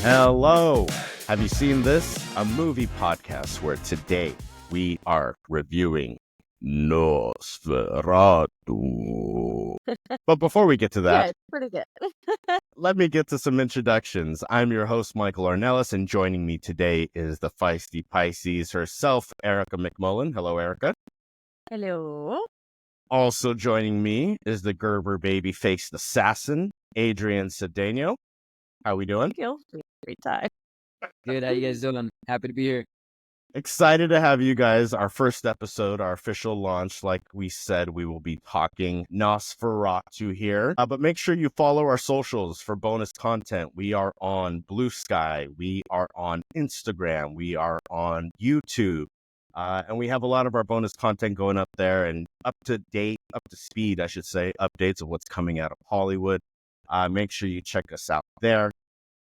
Hello. Have you seen this? A movie podcast where today we are reviewing Nosferatu. But before we get to that, Good, pretty good. let me get to some introductions. I'm your host, Michael Ornelas, and joining me today is the feisty Pisces herself, Erica McMullen. Hello, Erica. Hello. Also joining me is the Gerber baby-faced assassin, Adrian Cedeno. How we doing? Great time. Good, how you guys doing? I'm happy to be here. Excited to have you guys. Our first episode, our official launch. Like we said, we will be talking Nosferatu here. But make sure you follow our socials for bonus content. We are on Blue Sky. We are on Instagram. We are on YouTube. And we have a lot of our bonus content going up there and up to speed, I should say, updates of what's coming out of Hollywood. Make sure you check us out there.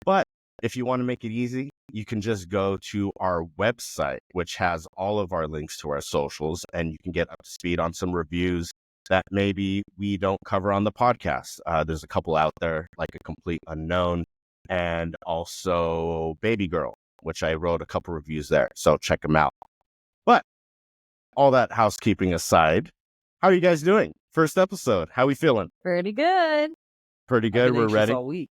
But if you want to make it easy, you can just go to our website, which has all of our links to our socials, and you can get up to speed on some reviews that maybe we don't cover on the podcast. There's a couple out there, like A Complete Unknown, and also Baby Girl, which I wrote a couple reviews there. So check them out. But all that housekeeping aside, how are you guys doing? First episode. How we feeling? Pretty good. Pretty good. We're ready. All week.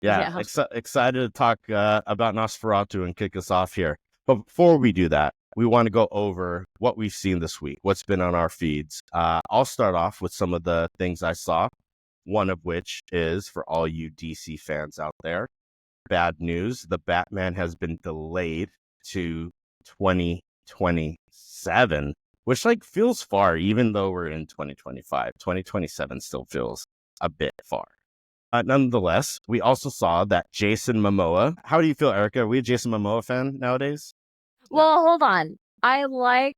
Yeah. Excited to talk about Nosferatu and kick us off here. But before we do that, we want to go over what we've seen this week, what's been on our feeds. I'll start off with some of the things I saw, one of which is, for all you DC fans out there, bad news. The Batman has been delayed to 2027, which feels far, even though we're in 2025. 2027 still feels a bit far. Nonetheless, we also saw that Jason Momoa. How do you feel, Erica? Are we a Jason Momoa fan nowadays? Well, hold on. I like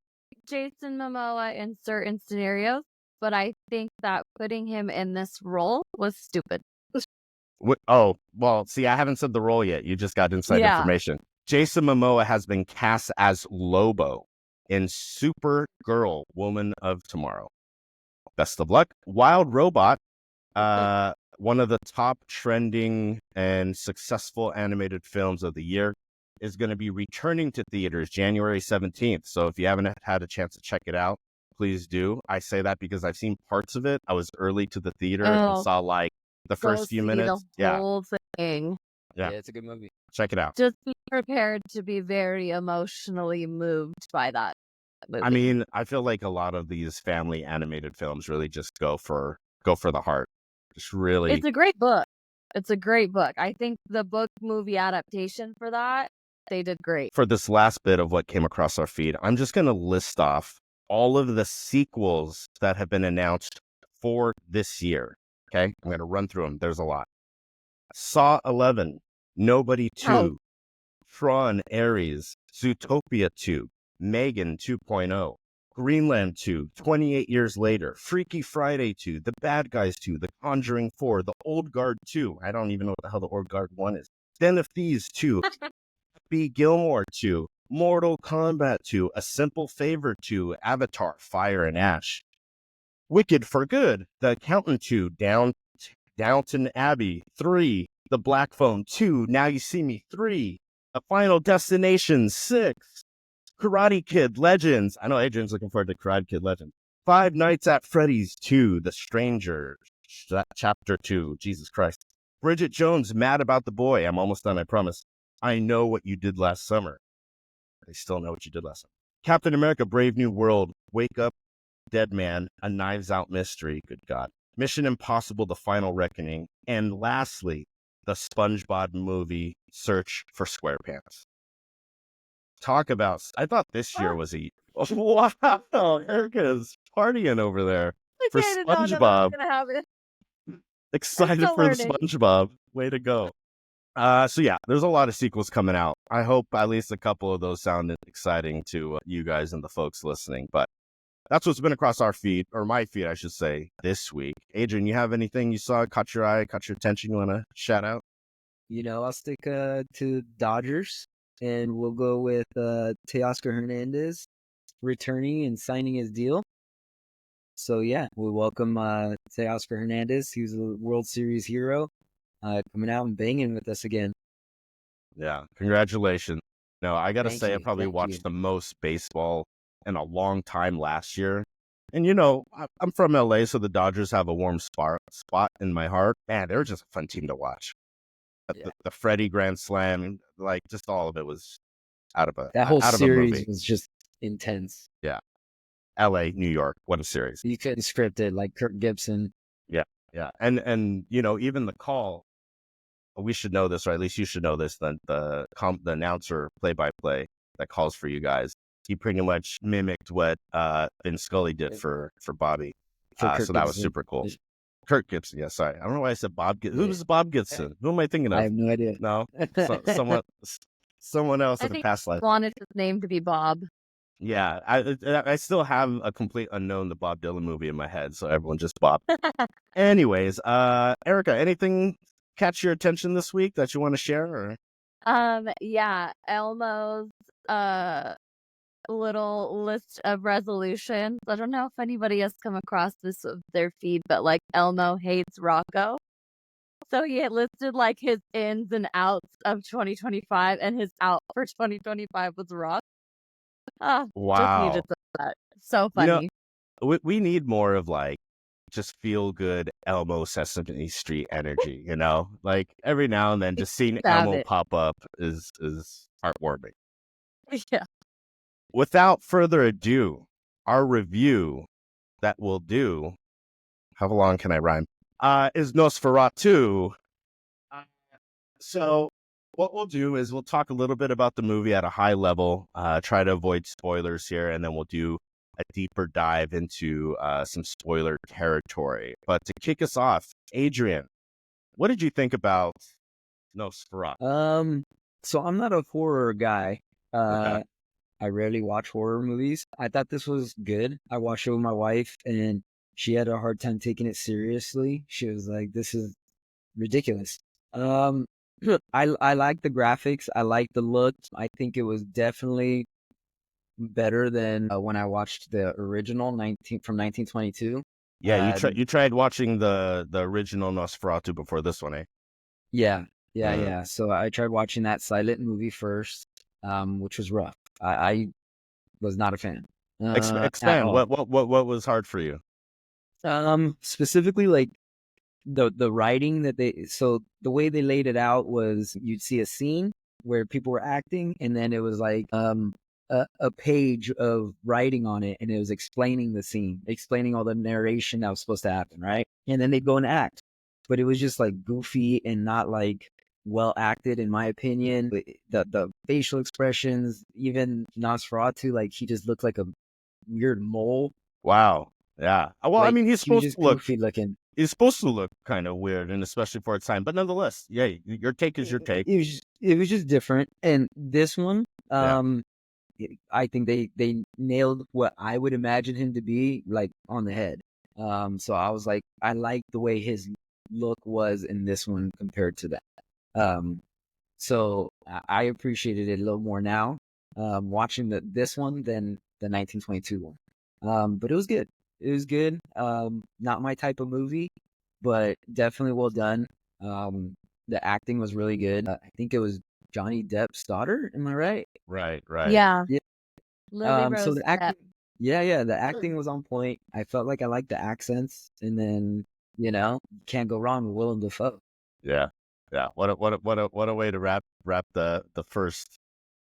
Jason Momoa in certain scenarios, but I think that putting him in this role was stupid. Oh, well, see, I haven't said the role yet. You just got inside information. Jason Momoa has been cast as Lobo in Supergirl, Woman of Tomorrow. Best of luck. Wild Robot, one of the top trending and successful animated films of the year, is going to be returning to theaters January 17th. So if you haven't had a chance to check it out, please do. I say that because I've seen parts of it. I was early to the theater and saw the first few minutes. The whole thing. Yeah, it's a good movie. Check it out. Just be prepared to be very emotionally moved by that movie. I mean, I feel like a lot of these family animated films really just go for the heart. Just really. It's a great book. It's a great book. I think the book movie adaptation for that, they did great. For this last bit of what came across our feed, I'm just going to list off all of the sequels that have been announced for this year. Okay? I'm going to run through them. There's a lot. Saw 11, Nobody 2, Tron Ares, Zootopia 2, Megan 2.0, Greenland 2, 28 years later, Freaky Friday 2, The Bad Guys 2, The Conjuring 4, The Old Guard 2. I don't even know what the hell The Old Guard 1 is. Den of Thieves 2, B. Gilmore 2, Mortal Kombat 2, A Simple Favor 2, Avatar, Fire and Ash, Wicked for Good, The Accountant 2, Downton Abbey 3, The Black Phone 2, Now You See Me 3, The Final Destination 6, Karate Kid Legends. I know Adrian's looking forward to Karate Kid Legends. Five Nights at Freddy's 2, The Stranger, Chapter 2, Jesus Christ. Bridget Jones, Mad About the Boy. I'm almost done, I promise. I Know What You Did Last Summer. I still know what you did last summer. Captain America, Brave New World, Wake Up, Dead Man, A Knives Out Mystery, good God. Mission Impossible, The Final Reckoning. And lastly, the SpongeBob movie, Search for SquarePants. Talk about, I thought this year was wow, Erica's partying over there for SpongeBob. Excited for the SpongeBob. Way to go. So yeah, there's a lot of sequels coming out. I hope at least a couple of those sounded exciting to you guys and the folks listening. But that's what's been across our feed, or my feed, I should say, this week. Adrian, you have anything you saw, caught your eye, caught your attention you want to shout out? I'll stick to Dodgers, and we'll go with Teoscar Hernandez returning and signing his deal. So yeah, we welcome Teoscar Hernandez. He was a World Series hero, coming out and banging with us again. Yeah. Congratulations. No, I got to Thank say, I you. probably Thank you. watched the most baseball in a long time last year. And, I'm from LA, so the Dodgers have a warm spot in my heart. Man, they're just a fun team to watch. Yeah. The Freddie Grand Slam, like just all of it was That whole out of a series movie. was just intense. Yeah. LA, New York, what a series. You couldn't script it like Kirk Gibson. Yeah. Yeah. And even the call, we should know this, or at least you should know this, the announcer play-by-play that calls for you guys, he pretty much mimicked what Vin Scully did for Bobby. For Kirk So that was Gibson. super cool. Kirk Gibson, yeah, sorry. I don't know why I said Bob Gibson. Yeah. Who was Bob Gibson? Who am I thinking I of? have no idea. No, someone else I in the think past he life. wanted his name to be Bob. Yeah, I still have a complete unknown, the Bob Dylan movie in my head, so everyone just Bob. Anyways, Erica, anything catch your attention this week that you want to share? Or? Yeah, Elmo's little list of resolutions. I don't know if anybody has come across this of their feed, but like Elmo hates Rocco. So he had listed like his ins and outs of 2025, and his out for 2025 was Rock. Just needed Wow. that. So You know, funny. we need more of like just feel good Elmo Sesame Street energy, Like every now and then just seeing Have Elmo it. pop up is heartwarming. Yeah. Without further ado, our review that we'll do, how long can I rhyme? Is Nosferatu. So what we'll do is we'll talk a little bit about the movie at a high level, try to avoid spoilers here, and then we'll do a deeper dive into some spoiler territory. But to kick us off, Adrian, what did you think about Nosferatu? So I'm not a horror guy. Okay. I rarely watch horror movies. I thought this was good. I watched it with my wife, and she had a hard time taking it seriously. She was like, "This is ridiculous." Um, I like the graphics. I like the look. I think it was definitely better than when I watched the original 1922. Yeah, you tried watching the original Nosferatu before this one, eh? Yeah, yeah, Mm. yeah. So I tried watching that silent movie first, which was rough. I was not a fan at Expand. all. What was hard for you? Specifically like the writing that so the way they laid it out was you'd see a scene where people were acting, and then it was like a page of writing on it, and it was explaining the scene, explaining all the narration that was supposed to happen, right? And then they'd go and act, but it was just like goofy and not like well acted, in my opinion. The facial expressions, even Nosferatu, like he just looked like a weird mole. Wow. Yeah. Well, I Like mean, he was just goofy looking. he's supposed to look kind of weird, and especially for its time. But nonetheless, yeah, your take is your take. It was just different. And this one, Yeah. I think they nailed what I would imagine him to be, like on the head. So I was like, I like the way his look was in this one compared to that. So I appreciated it a little more now, watching this one than the 1922 one. But it was good. It was good. Not my type of movie, but definitely well done. The acting was really good. I think it was Johnny Depp's daughter. Am I right? Right. Right. Yeah. Yeah. Lily So Rose the Depp. acting, yeah, the acting was on point. I felt like I liked the accents, and then can't go wrong with Willem Dafoe. Yeah. Yeah. What a way to wrap the first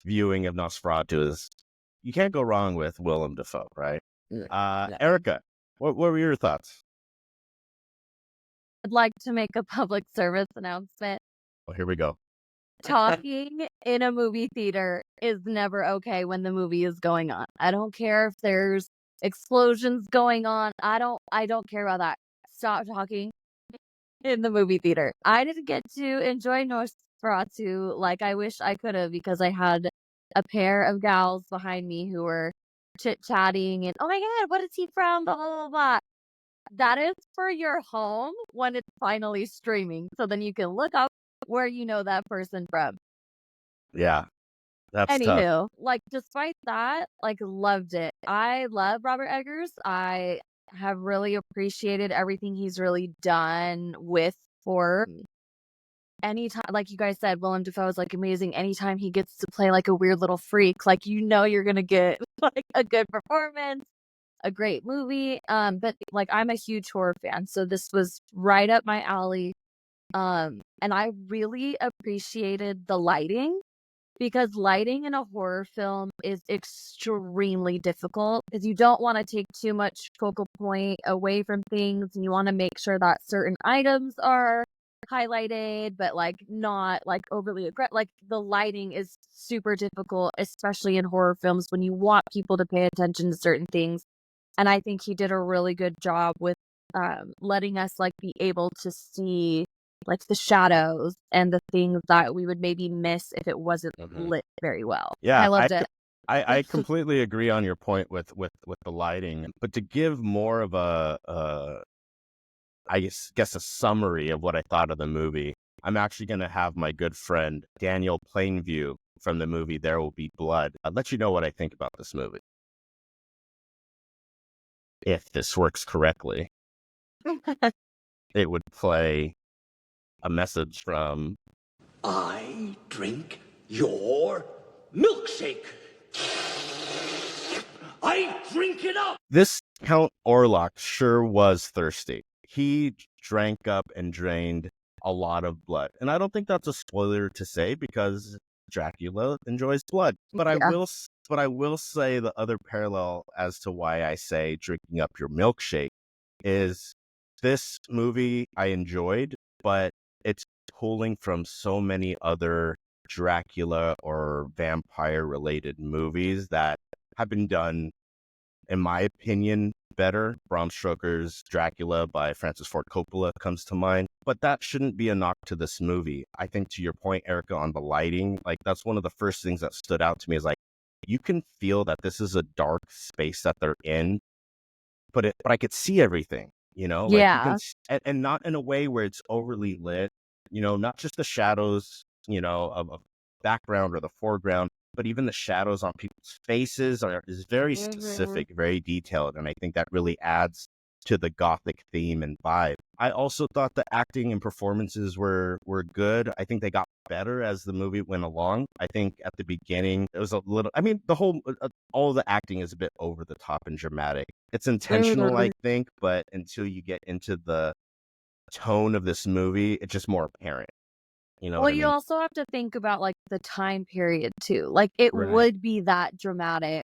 viewing of Nosferatu is. You can't go wrong with Willem Dafoe, right? Yeah. Erica, what were your thoughts? I'd like to make a public service announcement. Oh, here we go. Talking in a movie theater is never okay when the movie is going on. I don't care if there's explosions going on. I don't care about that. Stop talking in the movie theater. I didn't get to enjoy Nosferatu like I wish I could have, because I had a pair of gals behind me who were chit-chatting and, oh my God, what is he from? Blah, blah, blah, blah. That is for your home when it's finally streaming. So then you can look up where you know that person from. Yeah, that's tough. Anywho, like, despite that, like, loved it. I love Robert Eggers. I have really appreciated everything he's really done with horror. anytime, like you guys said, Willem Dafoe is like amazing. Anytime he gets to play like a weird little freak, like you're gonna get like a good performance, a great movie. But like I'm a huge horror fan, so this was right up my alley. And I really appreciated the lighting because lighting in a horror film is extremely difficult because you don't want to take too much focal point away from things and you want to make sure that certain items are highlighted but like not like overly aggressive. Like the lighting is super difficult, especially in horror films when you want people to pay attention to certain things. And I think he did a really good job with letting us like be able to see like the shadows and the things that we would maybe miss if it wasn't lit very well. I Yeah, loved it. I completely agree on your point with the lighting, but to give more of I guess a summary of what I thought of the movie, I'm actually going to have my good friend Daniel Plainview from the movie There Will Be Blood. I'll let you know what I think about this movie. If this works correctly, it would play a message from I drink your milkshake. I drink it up. this Count Orlok sure was thirsty. He drank up and drained a lot of blood. And I don't think that's a spoiler to say because Dracula enjoys blood. But Yeah. I will say the other parallel as to why I say drinking up your milkshake is this movie I enjoyed, but it's pulling from so many other Dracula or vampire related movies that have been done, in my opinion, better. Bram Stoker's Dracula by Francis Ford Coppola comes to mind, but that shouldn't be a knock to this movie. I think to your point, Erica, on the lighting, like that's one of the first things that stood out to me is like, you can feel that this is a dark space that they're in, but I could see everything, like you can, and not in a way where it's overly lit, not just the shadows, of background or the foreground, but even the shadows on people's faces is very specific, very detailed. And I think that really adds to the gothic theme and vibe. I also thought the acting and performances were good. I think they got better as the movie went along. I think at the beginning it was a little, I mean, the whole, all of the acting is a bit over the top and dramatic. It's intentional, I think, but until you get into the tone of this movie, it's just more apparent. You know Well, what I you mean? also have to think about like the time period too. Like it Right. would be that dramatic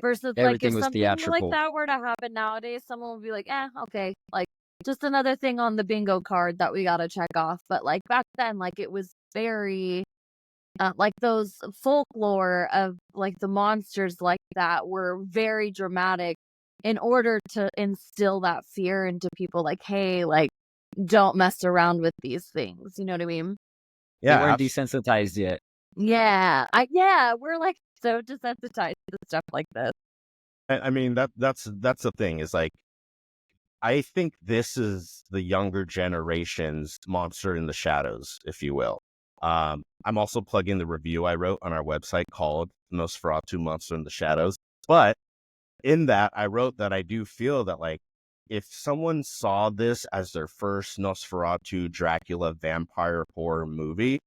versus like if Everything was something like theatrical. that were to happen nowadays, someone would be like, okay, like just another thing on the bingo card that we gotta check off. But like back then, like it was very like those folklore of like the monsters like that were very dramatic in order to instill that fear into people like, hey, like don't mess around with these things. You know what I mean? They Yeah, weren't desensitized yet. Yeah, we're like so desensitized to stuff like this. I mean that's the thing is like I think this is the younger generation's Monster in the Shadows, if you will. I'm also plugging the review I wrote on our website called Nosferatu Monster in the Shadows. But in that, I wrote that I do feel that, like, if someone saw this as their first Nosferatu Dracula vampire horror movie,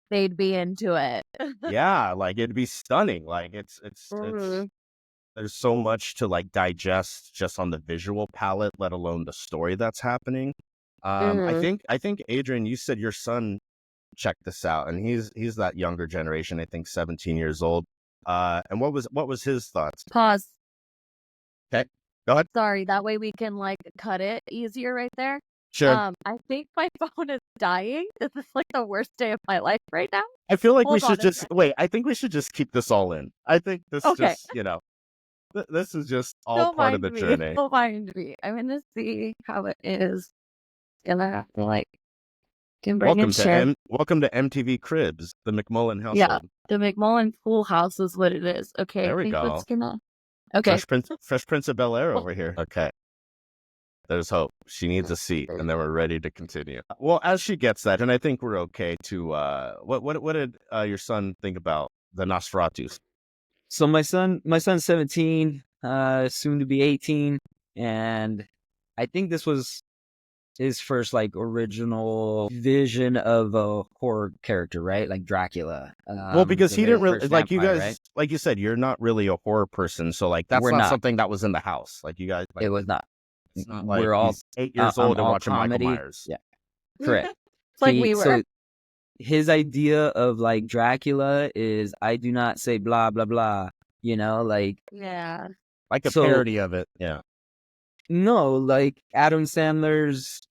They'd be into it. yeah, like it'd be stunning. Like it's there's so much to like digest just on the visual palette, let alone the story that's happening. I think Adrian, you said your son checked this out, and he's that younger generation. I think 17 years old. And what was his thoughts? Pause. Okay, go ahead. Sorry, that way we can like cut it easier right there. Sure. I think my phone is dying. This is like the worst day of my life right now. I feel like we Hold on should a just second. wait. I think we should just keep this all in. I think this Okay. just this is just all Don't part of mind the me. journey. Don't mind me. I'm gonna see how it is. Gonna have to like can bring and share. Welcome to MTV Cribs, the McMullen Yeah, household. the McMullen Pool House is what it is. Okay, There I we think go. what's gonna. Okay. Fresh Prince of Bel Air over here. Okay. There's hope. She needs a seat, and then we're ready to continue. Well, as she gets that, and I think we're okay to what did your son think about the Nosferatus? So my son's 17, soon to be 18, and I think this was his first like original vision of a horror character, right? Like Dracula. Well, because The he very didn't really first like you vampire, guys, right? like you said, you're not really a horror person, so like that's We're not not. something that was in the house. Like you guys, like It was not. it's not like We're all he's 8 years I'm old and all watching Michael comedy. Myers. Yeah, correct. Like we were. So his idea of like Dracula is I do not say blah blah blah. You know, like Yeah. Like a So- parody of it. Yeah. no, like Adam Sandler's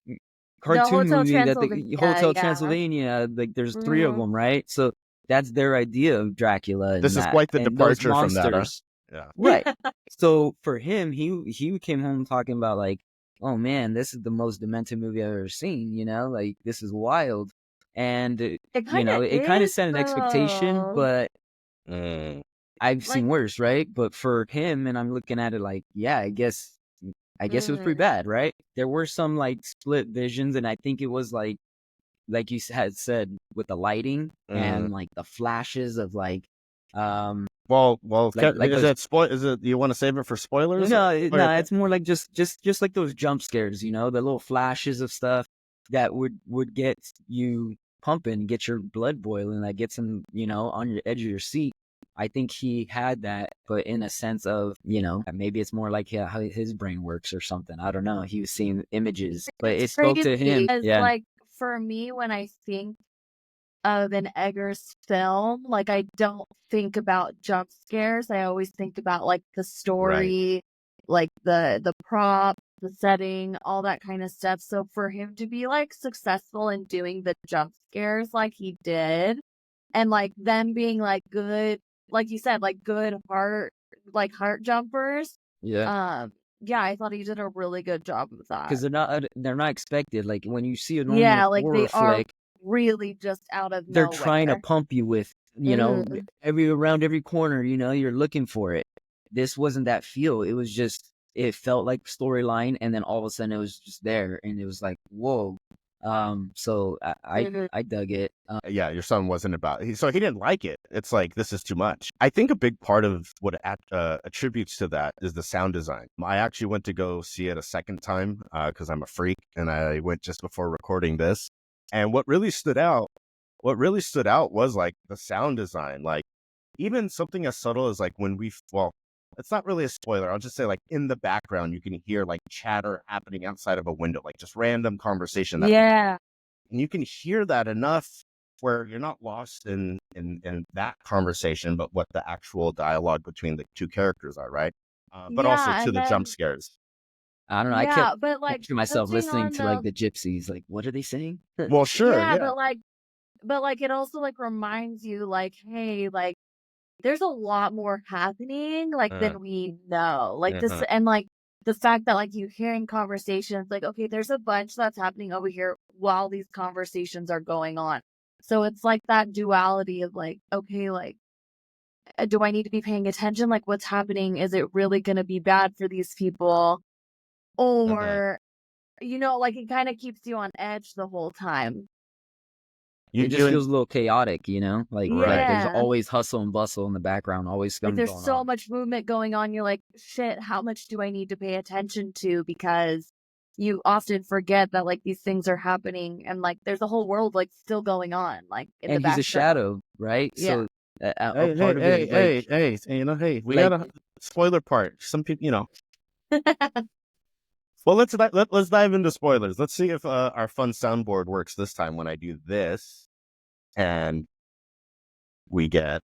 cartoon Hotel movie that the Transylvania, Hotel yeah. Transylvania. Like there's 3 of Mhm. them, right? So that's their idea of Dracula. This and is that. quite the And those departure from that. monsters. Yeah. Right. So for him, he came home talking about like, oh man, this is the most demented movie I've ever seen. You know, like this is wild, and It you kind know, of it kind of set an expectation, but Mm. I've seen Like- worse, right? But for him, and I'm looking at it like, yeah, I guess it was pretty Mhm. bad, right? There were some like split visions, and I think it was like you had said with the lighting and like the flashes of like Well, Like is those- it Is it? You want to save it for spoilers? No, Or- it's more like just like those jump scares, you know, the little flashes of stuff that would get you pumping, get your blood boiling, that gets them, you know, on your edge of your seat. I think he had that, but in a sense of, you know, maybe it's more like how his brain works or something. I don't know. He was seeing images, but it spoke to crazy him. because, Yeah, like, for me, when I think of an Eggers film, like, I don't think about jump scares. I always think about like the story, like the prop, the setting, all that kind of stuff. So for him to be like successful in doing the jump scares like he did, and like them being like good, like you said, like good heart jumpers. yeah. Yeah, I thought he did a really good job of that. Because they're not expected. Like when you see a normal Yeah, like horror they are flick, really just out of they're nowhere. trying to pump you with, you know, Mhm. around every corner, you know, you're looking for it. This wasn't that feel. It was just, it felt like storyline, and then all of a sudden it was just there, and it was like, whoa. So Mhm. I dug it. Yeah, your son wasn't so he didn't like it. It's like, this is too much. I think a big part of what attributes to that is the sound design. I actually went to go see it a second time because I'm a freak, and I went just before recording this. And what really stood out was like the sound design. Like even something as subtle as like it's not really a spoiler. I'll just say like in the background, you can hear like chatter happening outside of a window, like just random conversation. Yeah. And you can hear that enough where you're not lost in that conversation, but what the actual dialogue between the two characters are, right? But also Yeah, to and the jump then scares. I don't know. I kept yeah, but like catching myself touching listening on to like the gypsies. Like, what are they saying? Well, sure, yeah, yeah. but like it also like reminds you like, hey, like there's a lot more happening like than we know. Like this, and like the fact that like you hearing conversations, like, okay, there's a bunch that's happening over here while these conversations are going on. So it's like that duality of like, okay, like, do I need to be paying attention? Like, what's happening? Is it really going to be bad for these people? Or, you know, like it kind of keeps you on edge the whole time. It just feels a little chaotic, you know? Like Right. there's Yeah. always hustle and bustle in the background, always Like something there's going so on. much movement going on. You're like, shit, how much do I need to pay attention to? Because you often forget that like these things are happening and like there's a whole world like still going on, like in the And he's background. a shadow, right? Yeah. So a part of it is like, hey, we like- got a spoiler part. Some people, you know. Well, let's dive into spoilers. Let's see if our fun soundboard works this time when I do this, and we get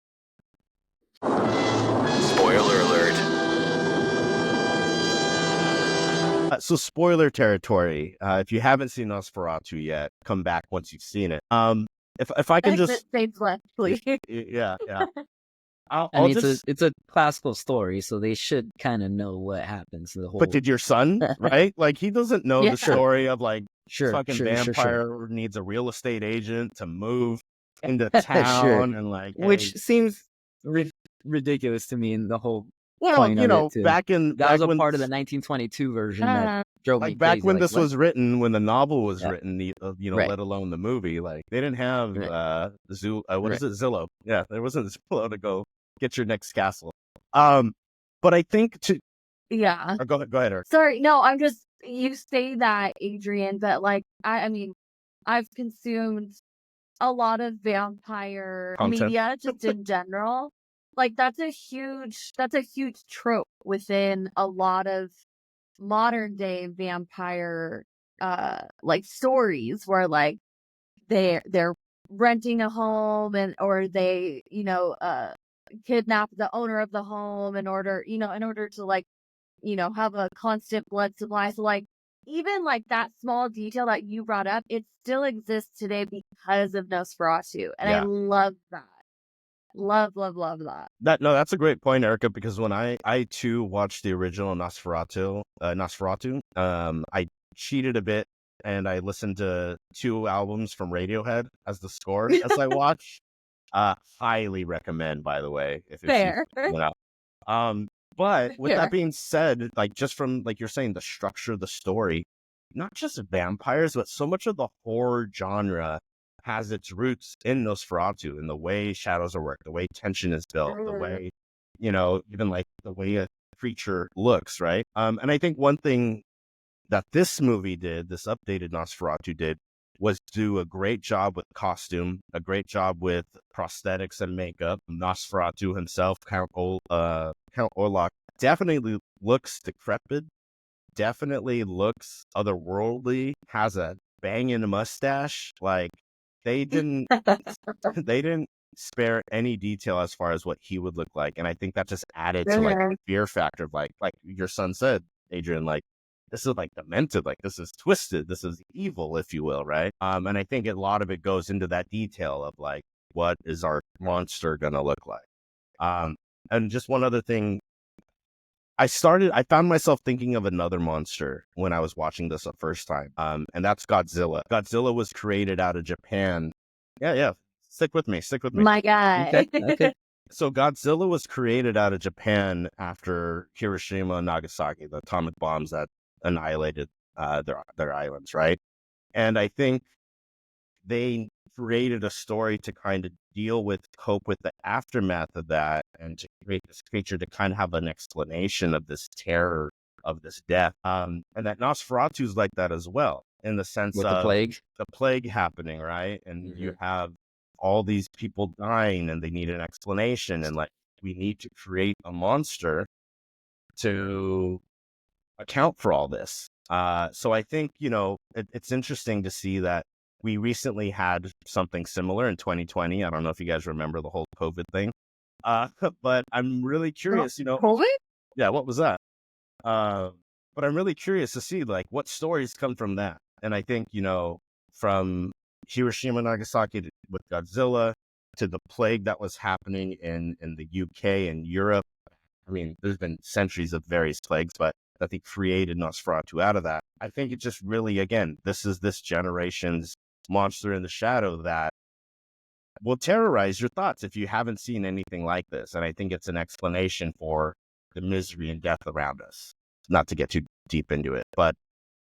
Spoiler alert. so spoiler territory. If you haven't seen Nosferatu yet, come back once you've seen it. If I can just stage left, please. yeah. I I'll mean, just. it's a classical story, so they should kind of know what happens to the whole. But did your son, right? Like he doesn't know Yeah. the story of like fucking sure. vampire needs a real estate agent to move into town and like, Which hey. seems ridiculous to me in the whole Well, point you of know, it, too. back in That was a when part of the 1922 version that drove me like back crazy. when Like, this what? was written, when the novel was Yeah. written, you know, Right. let alone the movie, like they didn't have Right. what is it, Zillow? Yeah, there wasn't Zillow to go get your next castle. But I think Yeah. go ahead, Eric. Sorry, no, I'm just you say that, Adrian, but like I mean, I've consumed a lot of vampire Content. media just in general. Like that's a huge trope within a lot of modern day vampire like stories where like they're renting a home and or they, kidnap the owner of the home in order to like, have a constant blood supply. So like even like that small detail that you brought up, it still exists today because of Nosferatu. And I Yeah. love that. Love that. That's a great point, Erica, because when I too watched the original Nosferatu, I cheated a bit and I listened to 2 albums from Radiohead as the score as I watched. Highly recommend, by the way, if you Fair. you know. But with that Fair. being said, like just from like you're saying, the structure of the story, not just vampires, but so much of the horror genre has its roots in Nosferatu, in the way shadows are worked, the way tension is built, the way, even like the way a creature looks, right? And I think one thing that this movie did, this updated Nosferatu did, was do a great job with costume, a great job with prosthetics and makeup. Nosferatu himself, Count Orlok, definitely looks decrepit, definitely looks otherworldly, has a banging mustache. Like they didn't they didn't spare any detail as far as what he would look like. And I think that just added to like the fear factor of like your son said, Adrian, like this is like demented, like this is twisted, this is evil, if you will, right? And I think a lot of it goes into that detail of like what is our monster gonna look like. And just one other thing, I found myself thinking of another monster when I was watching this the first time. And that's Godzilla. Godzilla was created out of Japan. Yeah. Stick with me. My guy. Okay. So Godzilla was created out of Japan after Hiroshima and Nagasaki, the atomic bombs that annihilated their islands, right? And I think they created a story to kind of cope with the aftermath of that, and to create this creature to kind of have an explanation of this terror of this death. And that Nosferatu's like that as well, in the sense With the of plague. the plague happening, right? And Mhm. you have all these people dying and they need an explanation. And like, we need to create a monster to account for all this. So I think, it's interesting to see that we recently had something similar in 2020. I don't know if you guys remember the whole COVID thing. But I'm really curious, COVID? yeah, what was that? But I'm really curious to see like what stories come from that. And I think, from Hiroshima, Nagasaki with Godzilla to the plague that was happening in the UK and Europe. I mean, there's been centuries of various plagues, but that they created Nosferatu out of that. I think it just really, again, this is this generation's monster in the shadow that will terrorize your thoughts if you haven't seen anything like this. And I think it's an explanation for the misery and death around us. Not to get too deep into it, but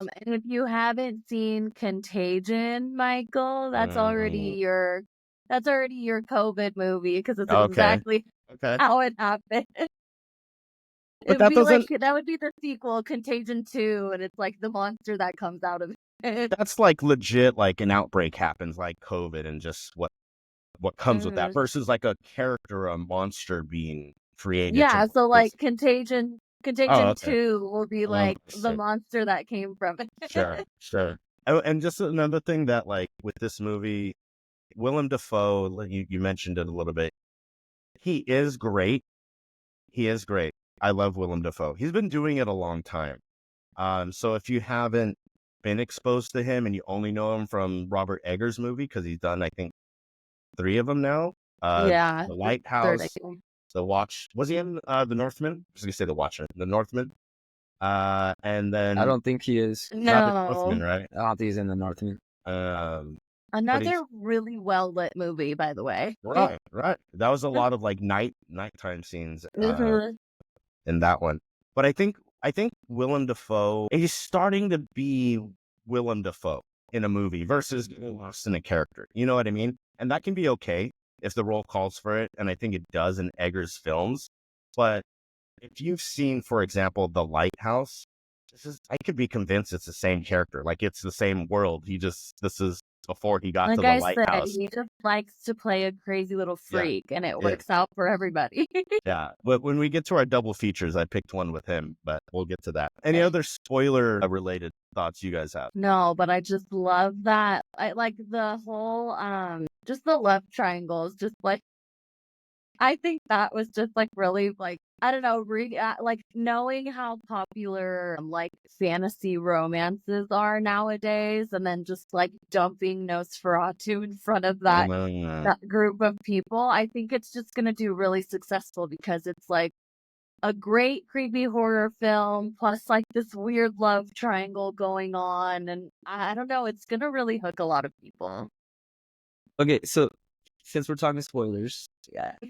And if you haven't seen Contagion, Michael, mm, that's already your COVID movie because it's okay, exactly okay. how it happened. But It would that be like doesn't, that would be the sequel, Contagion 2, and it's like the monster that comes out of it. that's like legit, like an outbreak happens like COVID and just what comes with that Mhm. versus like a character, a monster being created to Yeah, so like this. Oh, Contagion okay. 2 will be I like the see. monster that came from Sure, it. sure. Oh, and just another thing that, like, with this movie, Willem Dafoe, you mentioned it a little bit. He is great. He is great. I love Willem Dafoe. He's been doing it a long time. So if you haven't been exposed to him and you only know him from Robert Eggers' movie, because he's done, I think, 3 of them now. Yeah, The the third, I Lighthouse, think. The Watch. Was he in The Northman? I was gonna say The Watcher, The Northman. And I then don't think he is. he's not in Northman, No. right? I don't think he's in the Northman. Um, but he's Another really well lit movie, by the way. right, right. That was a lot of like nighttime scenes Mhm. in that one. But I think Willem Dafoe, he's starting to be Willem Dafoe in a movie versus getting lost in a character. You know what I mean? And that can be okay if the role calls for it, and I think it does in Eggers' films. But if you've seen, for example, The Lighthouse, I could be convinced it's the same character. Like it's the same world. This is before he got to Like the I said, lighthouse. he just likes to play a crazy little Yeah. freak, and it Yeah. works out for everybody. Yeah. But when we get to our double features, I picked one with him, but we'll get to that. Any other spoiler related thoughts you guys have? No, but I just love that. I like the whole, just the love triangles, just like, I think that was just like really like, I don't know, like knowing how popular like fantasy romances are nowadays, and then just like dumping Nosferatu in front of that group of people. I think it's just gonna do really successful because it's like a great creepy horror film plus like this weird love triangle going on, and I don't know, it's gonna really hook a lot of people. Okay, so since we're talking spoilers,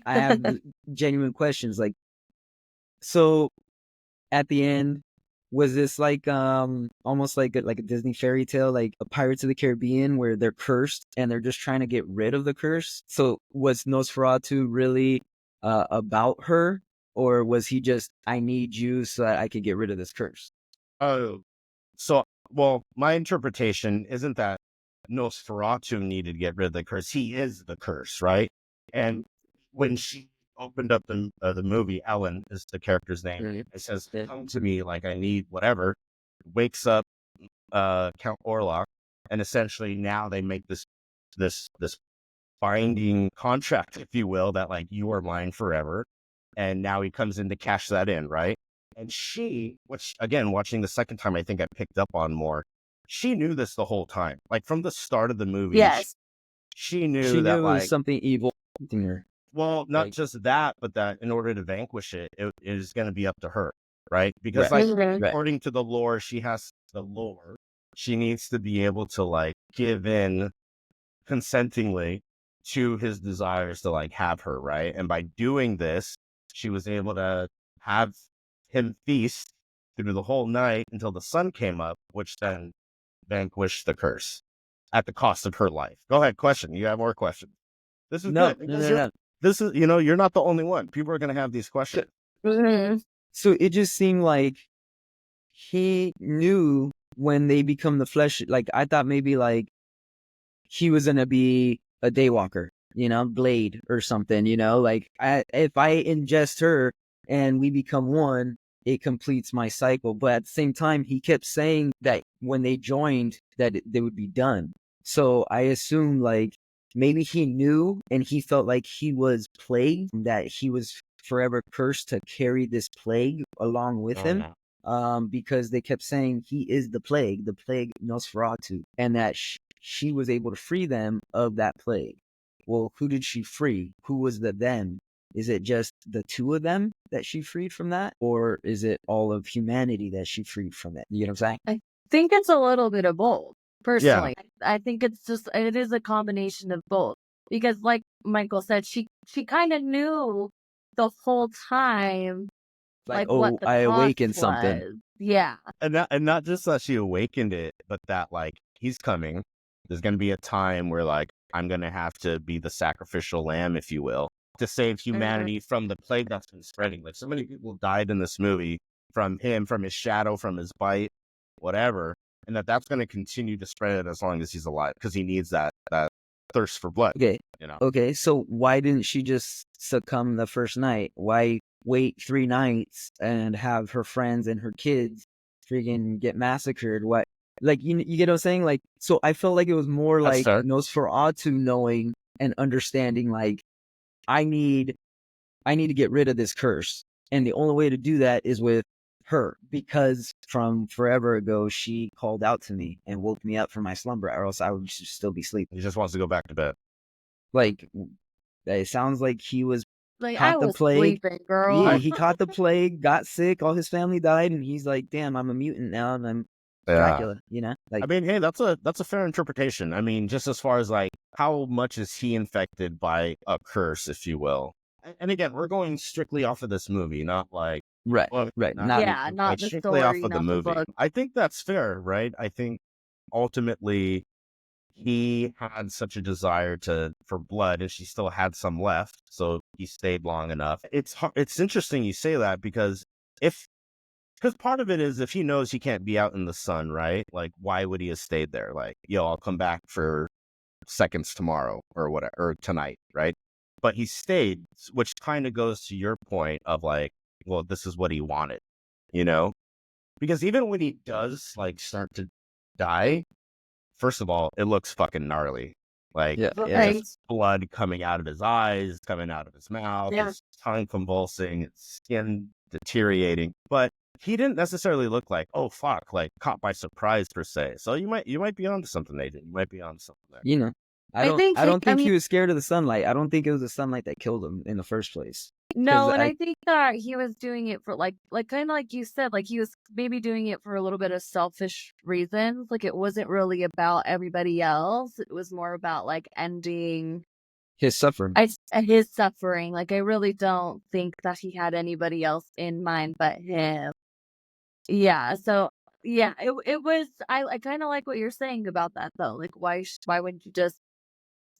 I have genuine questions. Like, so at the end, was this like almost like a Disney fairy tale, like a Pirates of the Caribbean, where they're cursed and they're just trying to get rid of the curse? So was Nosferatu really about her, or was he just, I need you so that I could get rid of this curse? Oh, so, well, my interpretation isn't that Nosferatu needed to get rid of the curse. He is the curse, right? And when she opened up the movie, Ellen is the character's name. It says, "Come to me, like I need whatever." Wakes up Count Orlok, and essentially now they make this binding contract, if you will, that like you are mine forever. And now he comes in to cash that in, right? And she, which again, watching the second time, I think I picked up on more. She knew this the whole time. Like from the start of the movie, Yes. she knew She that knew it was like, something evil in her. well, not Like, just that, but that in order to vanquish it, it is going to be up to her, right? Because Right. like Mhm. according to the lore, she needs to be able to like give in consentingly to his desires to like have her, right? And by doing this, she was able to have him feast through the whole night until the sun came up, which then vanquished the curse at the cost of her life. Go ahead, question. You have more questions. This is no, good no, because no, no. this is, you're not the only one. People are going to have these questions. Mhm. So it just seemed like he knew when they become the flesh. Like, I thought maybe like he was gonna be a daywalker, Blade or something, like if I ingest her and we become one, it completes my cycle. But at the same time, he kept saying that when they joined, that they would be done. So I assume like maybe he knew and he felt like he was plagued, that he was forever cursed to carry this plague along with him. Because they kept saying he is the plague Nosferatu, and that she was able to free them of that plague. Well, who did she free? Who was the them? Is it just the two of them that she freed from that? Or is it all of humanity that she freed from it? You know what I'm saying? I think it's a little bit of both, Yeah. personally. I think it is a combination of both. Because like Michael said, she kind of knew the whole time, Like, like what the I cost awakened something. was. Yeah. And not just that she awakened it, but that like he's coming. There's going to be a time where like I'm going to have to be the sacrificial lamb, if you will, to save humanity from the plague that's been spreading. Like so many people died in this movie from him, from his shadow, from his bite, whatever, and that's going to continue to spread as long as he's alive because he needs that thirst for blood. Okay. You know. Okay. So why didn't she just succumb the first night? Why wait 3 nights and have her friends and her kids freaking get massacred? What? Like, you get what I'm saying? Like, so I felt like it was more That's like fair. Nosferatu knowing and understanding, like, I need to get rid of this curse. And the only way to do that is with her, because from forever ago, she called out to me and woke me up from my slumber, or else I would still be sleeping. He just wants to go back to bed. Like, it sounds like he was Like I caught the was plague. sleeping, girl. Yeah, he caught the plague, got sick, all his family died, and he's like, damn, I'm a mutant now, and I'm Dracula, Like, I mean, hey, that's a fair interpretation. I mean, just as far as like how much is he infected by a curse, if you will. And again, we're going strictly off of this movie, not like right, well, right. not Yeah, like not the strictly off story, of the not the movie. book. I think that's fair, right? I think ultimately he had such a desire for blood, and she still had some left, so he stayed long enough. It's interesting you say that because if Because part of it is if he knows he can't be out in the sun, right? Like, why would he have stayed there? Like, yo, I'll come back for seconds tomorrow or whatever, or tonight, right? But he stayed, which kind of goes to your point of like, well, this is what he wanted, you know? Because even when he does like start to die, first of all, it looks fucking gnarly. Like, Yeah, Right. just blood coming out of his eyes, coming out of his mouth, Yeah. his tongue convulsing, his skin deteriorating. But he didn't necessarily look like, oh fuck, like caught by surprise per se. So you might be onto something, Adrian. You might be onto something there. You know, I I think don't think mean, he was scared of the sunlight. I don't think it was the sunlight that killed him in the first place. no, and I- I think that he was doing it for like kind of like you said, like he was maybe doing it for a little bit of selfish reasons. Like it wasn't really about everybody else. It was more about like ending His suffering. his suffering. Like I really don't think that he had anybody else in mind but him. Yeah, so yeah, it was I kind of like what you're saying about that though. Like why wouldn't you just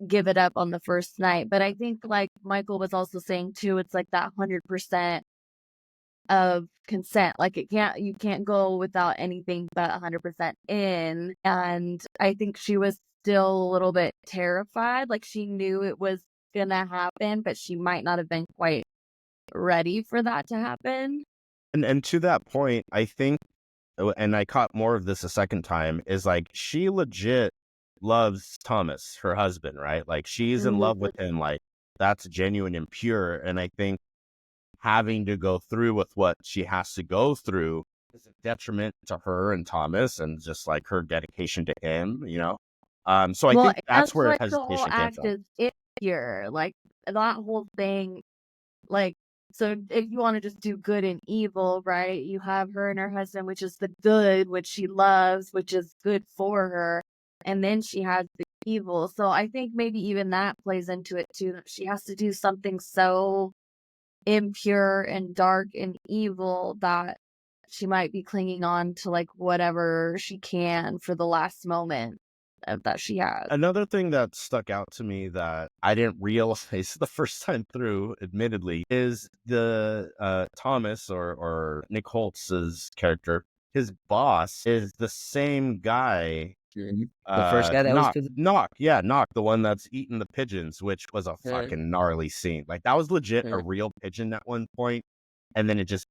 give it up on the first night? But I think like Michael was also saying too, it's like that 100% of consent. Like you can't go without anything but 100% in. And I think she was still a little bit terrified. Like she knew it was gonna happen, but she might not have been quite ready for that to happen. And to that point, I think, and I caught more of this a second time, is like she legit loves Thomas, her husband, right? Like she's in love with him, like that's genuine and pure. And I think having to go through with what she has to go through is a detriment to her and Thomas and just like her dedication to him, you know? So I Well, think that's that's where like the whole hesitation came act from. is pure. Like that whole thing. Like, so if you want to just do good and evil, right? You have her and her husband, which is the good, which she loves, which is good for her. And then she has the evil. So I think maybe even that plays into it too. That she has to do something so impure and dark and evil that she might be clinging on to like whatever she can for the last moment that she has. Another thing that stuck out to me that I didn't realize the first time through, admittedly, is the Thomas or Nick Holtz's character. His boss is the same guy. The first guy that was Knock, the one that's eating the pigeons, which was a fucking gnarly scene. Like that was legit a real pigeon at one point, and then he just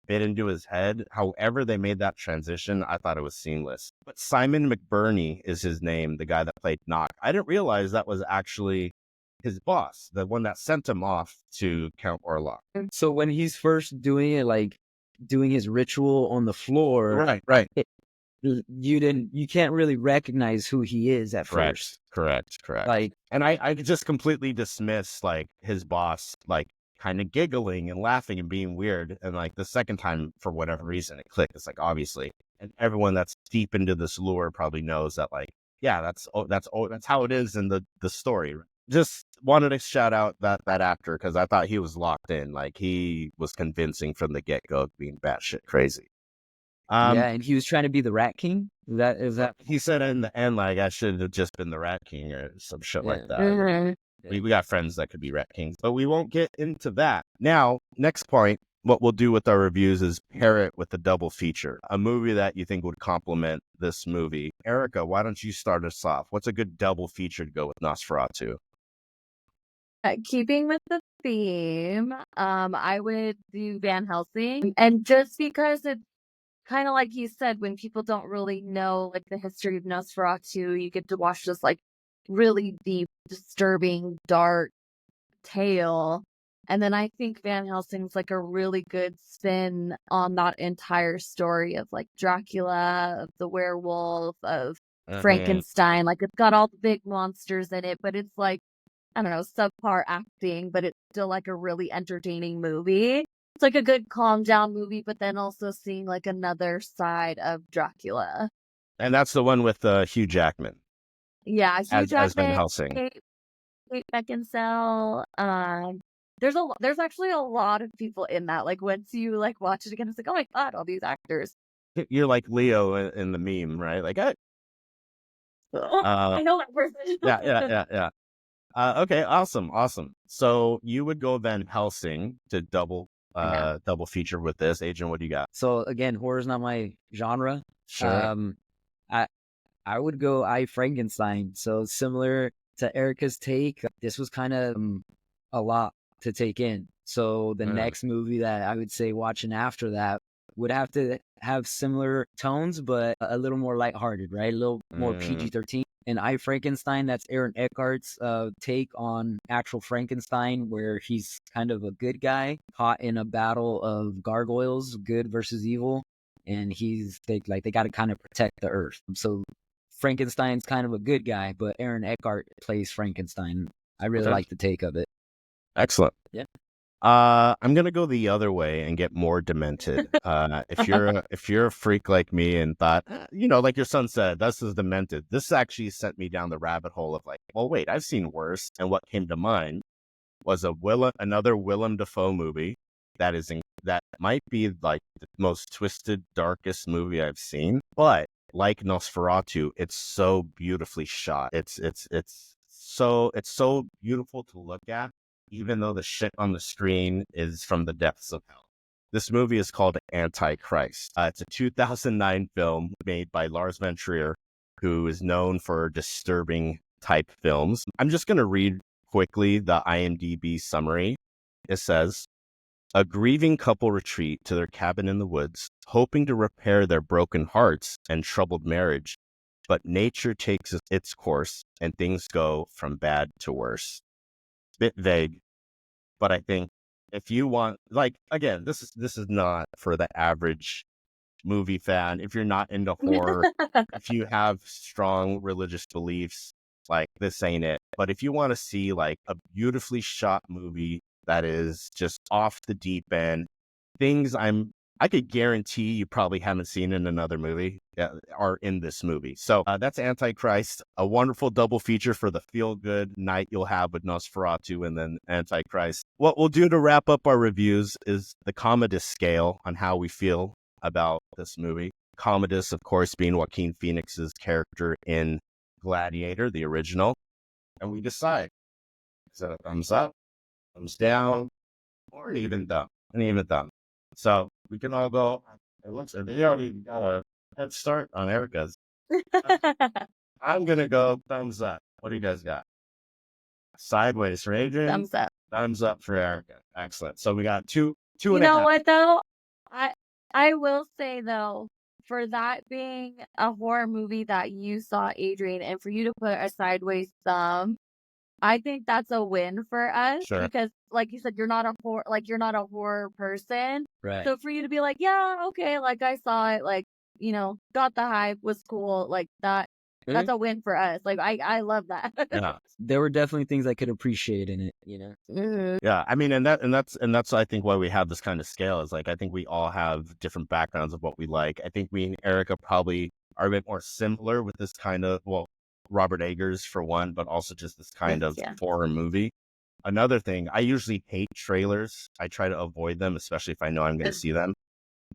bit into his head. However, they made that transition, I thought it was seamless. But Simon McBurney is his name, the guy that played Knock. I didn't realize that was actually his boss, the one that sent him off to Count Orlok. So when he's first doing it, like doing his ritual on the floor, Right. You can't really recognize who he is at first. Correct. Like, and I just completely dismiss like his boss, like kind of giggling and laughing and being weird. And like the second time, for whatever reason, it clicked. It's like, obviously, and everyone that's deep into this lore probably knows that, like, yeah, that's how it is in the story. Just wanted to shout out that actor because I thought he was locked in. Like he was convincing from the get go, being batshit crazy. yeah, and he was trying to be the Rat King. Is that He said in the end, like, I should have just been the Rat King or some shit like that. Mhm. We got friends that could be Rat Kings, but we won't get into that. Now, next point, what we'll do with our reviews is pair it with a double feature, a movie that you think would complement this movie. Erica, why don't you start us off? What's a good double feature to go with Nosferatu? Keeping with the theme, I would do Van Helsing. And just because it's kind of like you said, when people don't really know like the history of Nosferatu, you get to watch this like really deep, disturbing, dark tale. And then I think Van Helsing's like a really good spin on that entire story of like Dracula, of the werewolf, of Frankenstein. Like it's got all the big monsters in it, but it's like, I don't know, subpar acting, but it's still like a really entertaining movie. It's like a good calm down movie, but then also seeing like another side of Dracula. And that's the one with Hugh Jackman. Yeah, Hugh as Van Jackman, Helsing. Kate Beckinsale. There's actually a lot of people in that. Like once you like watch it again, it's like, oh my god, all these actors. You're like Leo in the meme, right? Like, I know that person. yeah. Okay, awesome. So you would go Van Helsing to double double feature with this. Adrian, what do you got? So again, horror's not my genre. Sure. I would go I Frankenstein. So similar to Erica's take, this was kind of a lot to take in. So the next movie that I would say watching after that would have to have similar tones, but a little more lighthearted, right? A little more PG-13. And I Frankenstein, that's Aaron Eckhart's take on actual Frankenstein, where he's kind of a good guy caught in a battle of gargoyles, good versus evil, and they got to kind of protect the earth. So Frankenstein's kind of a good guy, but Aaron Eckhart plays Frankenstein. I really like the take of it. Excellent. Yeah. I'm gonna go the other way and get more demented. If you're a freak like me and thought, like your son said, this is demented. This actually sent me down the rabbit hole of like, well, wait, I've seen worse. And what came to mind was another Willem Dafoe movie that might be like the most twisted, darkest movie I've seen, but like Nosferatu, it's so beautifully shot. It's so beautiful to look at, even though the shit on the screen is from the depths of hell. This movie is called Antichrist. It's a 2009 film made by Lars von Trier, who is known for disturbing type films. I'm just going to read quickly the IMDb summary. It says, a grieving couple retreat to their cabin in the woods, hoping to repair their broken hearts and troubled marriage. But nature takes its course and things go from bad to worse. Bit vague, but I think if you want, like, again, this is not for the average movie fan. If you're not into horror, if you have strong religious beliefs, like, this ain't it. But if you want to see like a beautifully shot movie that is just off the deep end, things I could guarantee you probably haven't seen in another movie are in this movie. So that's Antichrist, a wonderful double feature for the feel-good night you'll have with Nosferatu and then Antichrist. What we'll do to wrap up our reviews is the Commodus scale on how we feel about this movie. Commodus, of course, being Joaquin Phoenix's character in Gladiator, the original. And we decide, is it a thumbs up, thumbs down, or an even thumb? An even thumb. So we can all go. It looks like they already got a head start on Erica's. I'm gonna go thumbs up. What do you guys got? Sideways for Adrian. Thumbs up. Thumbs up for Erica. Excellent. So we got two You and a half. know what though? I will say though, for that being a horror movie that you saw, Adrian, and for you to put a sideways thumb, I think that's a win for us. Sure. Because like you said, you're not a horror person. Right. So for you to be like, yeah, okay, like I saw it, like, got the hype, was cool, like that. That's a win for us. Like I love that. Yeah. There were definitely things I could appreciate in it, Mhm. Yeah, I mean, and that's I think why we have this kind of scale is like I think we all have different backgrounds of what we like. I think we and Erica probably are a bit more similar with this kind of, well, Robert Eggers for one, but also just this kind of Yeah. horror movie. Another thing, I usually hate trailers. I try to avoid them, especially if I know I'm going to see them.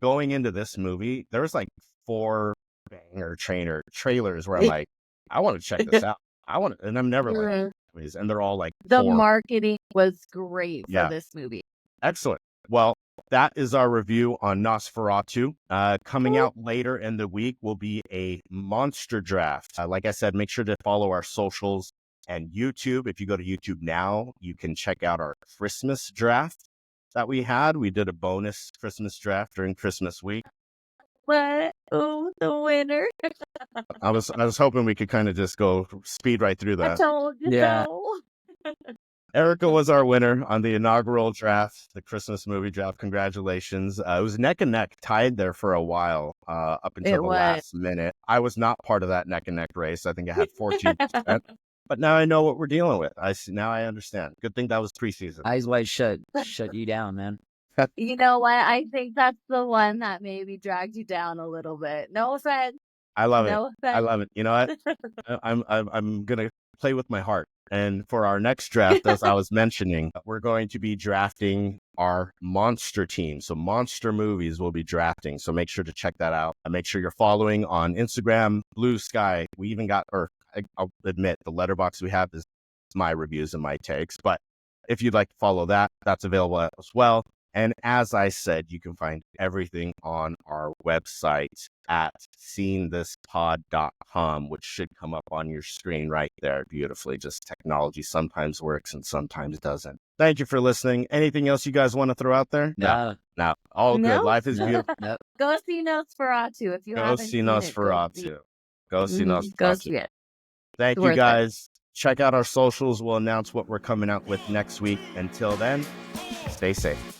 Going into this movie, there was like 4 banger trailers where I'm like, I want to check this out. And I'm never like, movies, and they're all like The 4. marketing was great for Yeah. this movie. Excellent. Well, that is our review on Nosferatu. Coming out later in the week will be a monster draft. Like I said, make sure to follow our socials and YouTube. If you go to YouTube now, you can check out our Christmas draft that we had. We did a bonus Christmas draft during Christmas week. What? Oh, the winner. I was hoping we could kind of just go speed right through I that. told you Yeah. so. Erica was our winner on the inaugural draft, the Christmas movie draft. Congratulations. It was neck and neck, tied there for a while, up until It the was. last minute. I was not part of that neck and neck race. I think I had 14%. But now I know what we're dealing with. Now I understand. Good thing that was preseason. Eyes wide shut you down, man. You know what? I think that's the one that maybe dragged you down a little bit. No offense. I love it. No offense. I love it. You know what? I'm gonna play with my heart. And for our next draft, as I was mentioning, we're going to be drafting our monster team. So monster movies we'll be drafting. So make sure to check that out. And make sure you're following on Instagram, Blue Sky. We even got, I'll admit, the letterbox we have is my reviews and my takes. But if you'd like to follow that, that's available as well. And as I said, you can find everything on our website at seeingthispod.com, which should come up on your screen right there beautifully. Just technology sometimes works and sometimes doesn't. Thank you for listening. Anything else you guys want to throw out there? No. No. All good. No? Life is beautiful. No. Go see Nosferatu if you Go haven't see seen it. Nosferatu. Go see Go Nosferatu. see it. Thank It's you worth it. guys. Check out our socials. We'll announce what we're coming out with next week. Until then, stay safe.